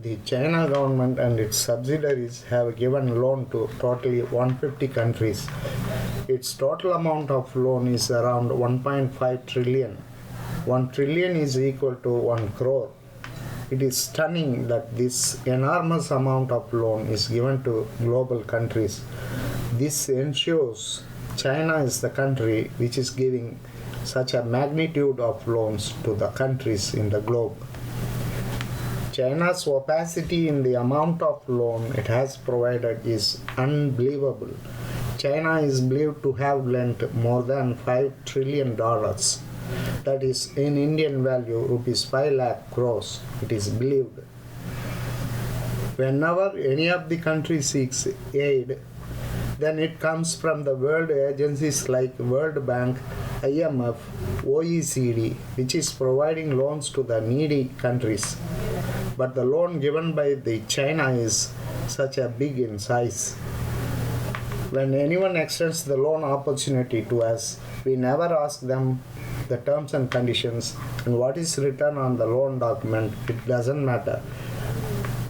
The China government and its subsidiaries have given loan to totally 150 countries. Its total amount of loan is around 1.5 trillion. 1 trillion is equal to 1 crore. It is stunning that this enormous amount of loan is given to global countries. This ensures China is the country which is giving such a magnitude of loans to the countries in the globe. China's opacity in the amount of loan it has provided is unbelievable. China is believed to have lent more than $5 trillion. That is in Indian value rupees 5 lakh crores. It is believed. Whenever any of the countries seeks aid, then it comes from the world agencies like World Bank, IMF, OECD, which is providing loans to the needy countries. But the loan given by the China is such a big in size. When anyone extends the loan opportunity to us, we never ask them the terms and conditions and what is written on the loan document. It doesn't matter.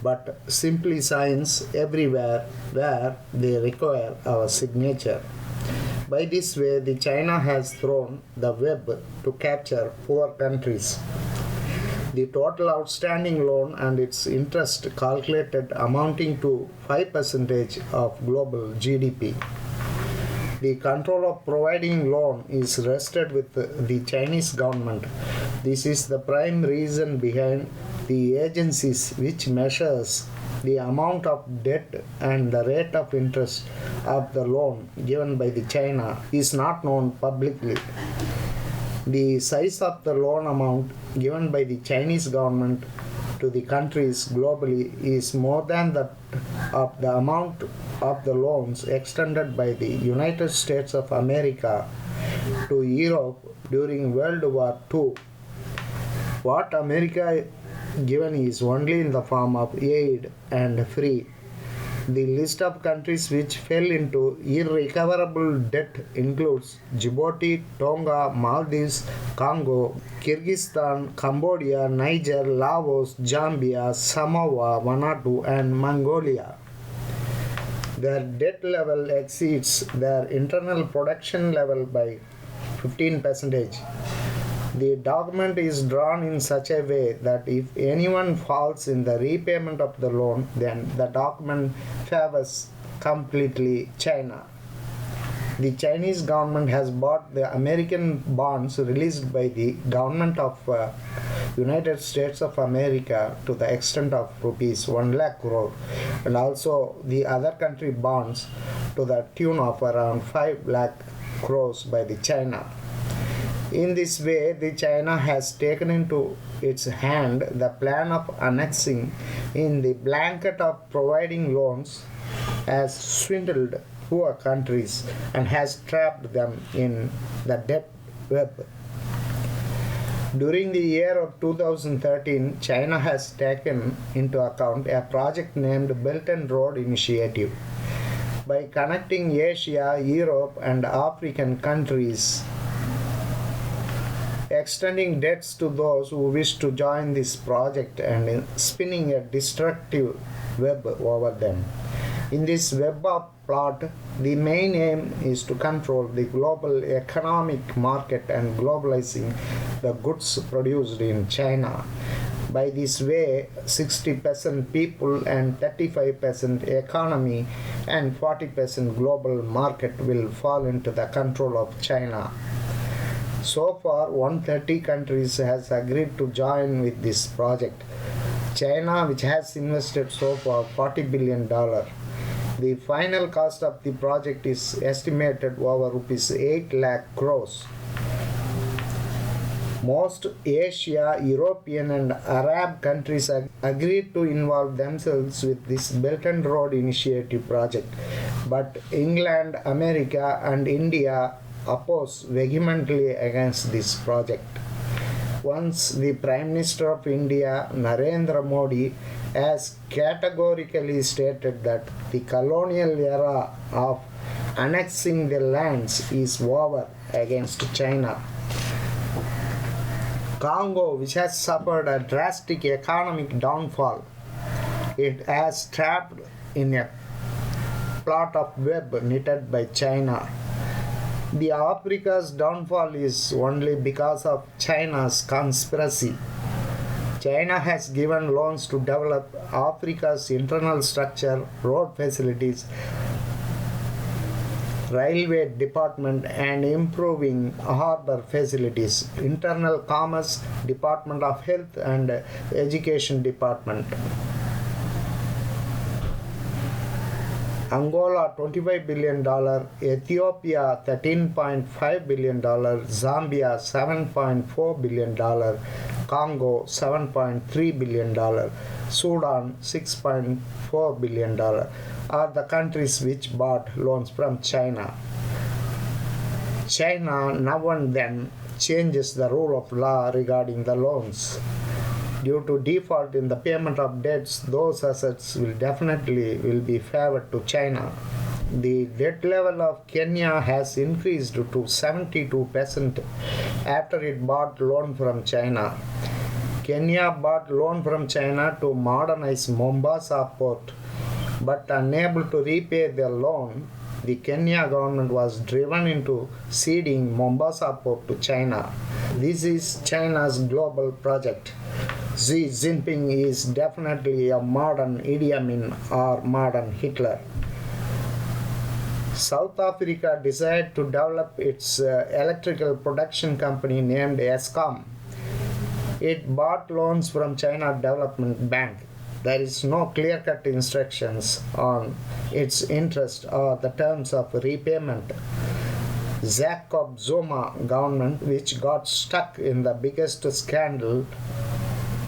But simply signs everywhere where they require our signature. By this way, the China has thrown the web to capture poor countries. The total outstanding loan and its interest calculated amounting to 5% of global GDP. The control of providing loan is rested with the Chinese government. This is the prime reason behind the agencies which measures the amount of debt and the rate of interest of the loan given by the China is not known publicly. The size of the loan amount given by the Chinese government to the countries globally is more than that of the amount of the loans extended by the United States of America to Europe during World War II. What America given is only in the form of aid and free. The list of countries which fell into irrecoverable debt includes Djibouti, Tonga, Maldives, Congo, Kyrgyzstan, Cambodia, Niger, Laos, Zambia, Samoa, Vanuatu, and Mongolia. Their debt level exceeds their internal production level by 15%. The document is drawn in such a way that if anyone falls in the repayment of the loan, then the document favors completely China. The Chinese government has bought the American bonds released by the government of United States of America to the extent of rupees 1 lakh crore and also the other country bonds to the tune of around 5 lakh crores by the China. In this way, the China has taken into its hand the plan of annexing in the blanket of providing loans, has swindled poor countries and has trapped them in the debt web. During the year of 2013, China has taken into account a project named Belt and Road Initiative. By connecting Asia, Europe, and African countries, extending debts to those who wish to join this project and spinning a destructive web over them. In this web of plot, the main aim is to control the global economic market and globalizing the goods produced in China. By this way, 60% people and 35% economy and 40% global market will fall into the control of China. So far, 130 countries has agreed to join with this project. China, which has invested so far $40 billion. The final cost of the project is estimated over rupees 8 lakh crores. Most Asia, European and Arab countries agreed to involve themselves with this Belt and Road Initiative project, but England, America and India oppose vehemently against this project. Once the Prime Minister of India, Narendra Modi, has categorically stated that the colonial era of annexing the lands is over against China. Congo, which has suffered a drastic economic downfall, It has trapped in a plot of web knitted by China. The Africa's downfall is only because of China's conspiracy. China has given loans to develop Africa's internal structure, road facilities, railway department, and improving harbor facilities, internal commerce, department of health, and education department. Angola $25 billion, Ethiopia $13.5 billion, Zambia $7.4 billion, Congo $7.3 billion, Sudan $6.4 billion are the countries which bought loans from China. China now and then changes the rule of law regarding the loans. Due to default in the payment of debts, those assets will definitely be favored to China. The debt level of Kenya has increased to 72% after it bought loan from China. Kenya bought loan from China to modernize Mombasa port, but unable to repay their loan, the Kenya government was driven into ceding Mombasa port to China. This is China's global project. Xi Jinping is definitely a modern Idi Amin or modern Hitler. South Africa decided to develop its electrical production company named Eskom. It bought loans from China Development Bank. There is no clear-cut instructions on its interest or the terms of repayment. Jacob Zuma government, which got stuck in the biggest scandal,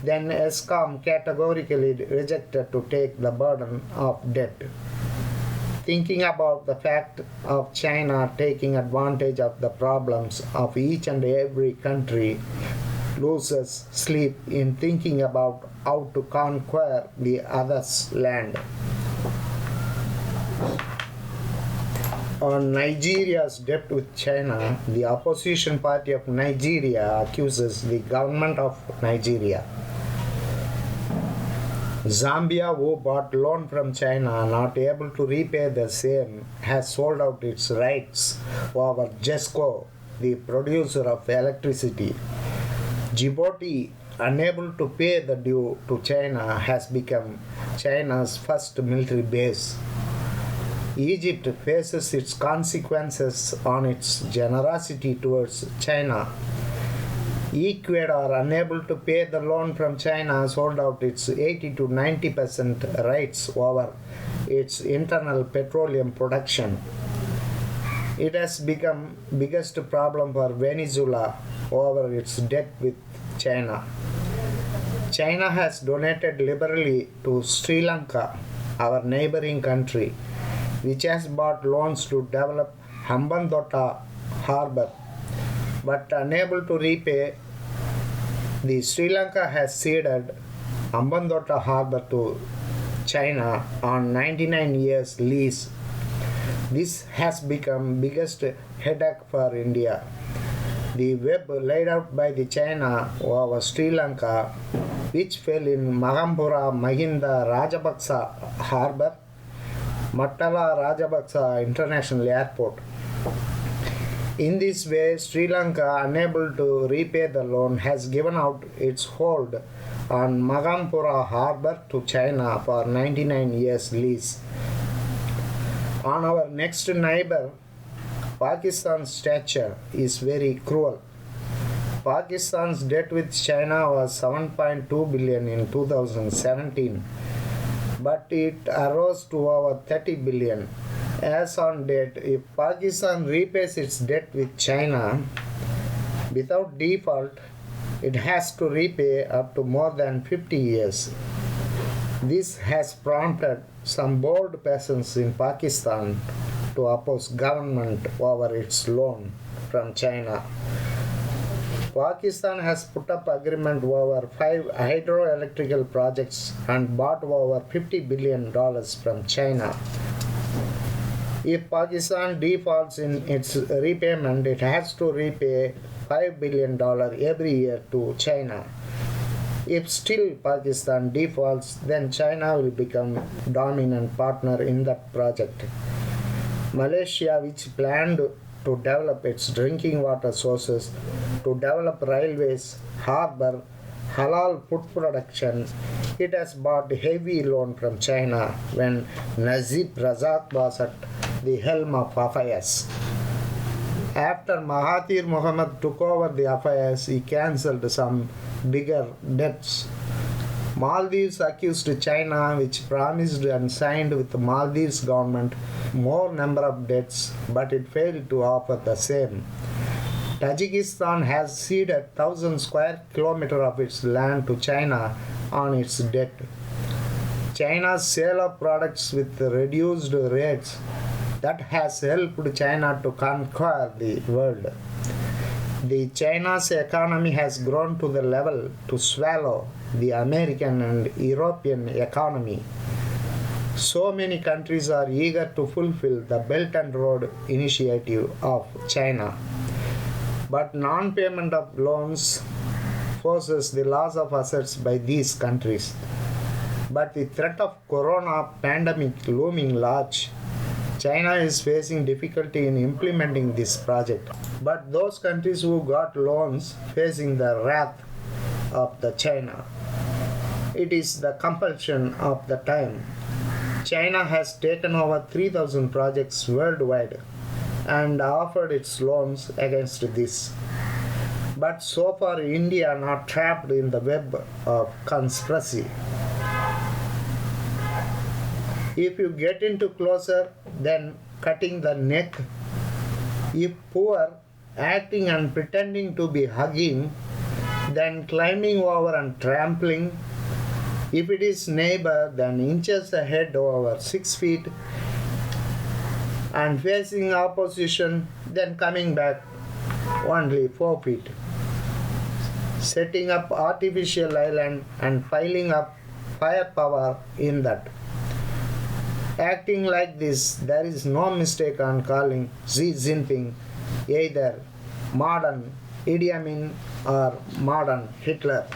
then Eskom categorically rejected to take the burden of debt. Thinking about the fact of China taking advantage of the problems of each and every country loses sleep in thinking about how to conquer the other's land. On Nigeria's debt with China, the opposition party of Nigeria accuses the government of Nigeria. Zambia, who bought loan from China, not able to repay the same, has sold out its rights over JESCO, the producer of electricity. Djibouti, unable to pay the due to China, has become China's first military base. Egypt faces its consequences on its generosity towards China. Ecuador, unable to pay the loan from China, sold out its 80 to 90% rights over its internal petroleum production. It has become biggest problem for Venezuela over its debt with China. China has donated liberally to Sri Lanka, our neighboring country, which has bought loans to develop Hambantota harbor, but unable to repay. The Sri Lanka has ceded Hambantota harbor to China on 99 years lease. This has become biggest headache for India. The web laid out by the China over Sri Lanka, which fell in Mahampura Mahinda Rajapaksa harbor, Mattala Rajapaksa International Airport. In this way, Sri Lanka, unable to repay the loan, has given out its hold on Magampura harbor to China for 99 years lease. On our next neighbor, Pakistan's stature is very cruel. Pakistan's debt with China was 7.2 billion in 2017, but it arose to over 30 billion. As on date, if Pakistan repays its debt with China without default, it has to repay up to more than 50 years. This has prompted some bold persons in Pakistan to oppose government over its loan from China. Pakistan has put up agreement over 5 hydroelectrical projects and bought over $50 billion from China. If Pakistan defaults in its repayment, it has to repay $5 billion every year to China. If still Pakistan defaults, then China will become dominant partner in that project. Malaysia, which planned to develop its drinking water sources, to develop railways, harbor, halal food production, it has bought heavy loan from China when Najib Razak was at the helm of affairs. After Mahathir Mohamad took over the affairs, he cancelled some bigger debts. Maldives accused China, which promised and signed with the Maldives government more number of debts, but it failed to offer the same. Tajikistan has ceded 1,000 square kilometers of its land to China on its debt. China's sale of products with reduced rates that has helped China to conquer the world. The China's economy has grown to the level to swallow the American and European economy. So many countries are eager to fulfill the Belt and Road Initiative of China. But non-payment of loans forces the loss of assets by these countries. But the threat of corona pandemic looming large, China is facing difficulty in implementing this project. But those countries who got loans facing the wrath of the China. It is the compulsion of the time. China has taken over 3,000 projects worldwide and offered its loans against this. But so far India are not trapped in the web of conspiracy. If you get into closer, then cutting the neck. If poor, acting and pretending to be hugging, then climbing over and trampling. If it is neighbor, then inches ahead over 6 feet and facing opposition, then coming back only 4 feet. Setting up artificial island and piling up firepower in that. Acting like this, there is no mistake on calling Xi Jinping either modern Idi Amin or modern Hitler.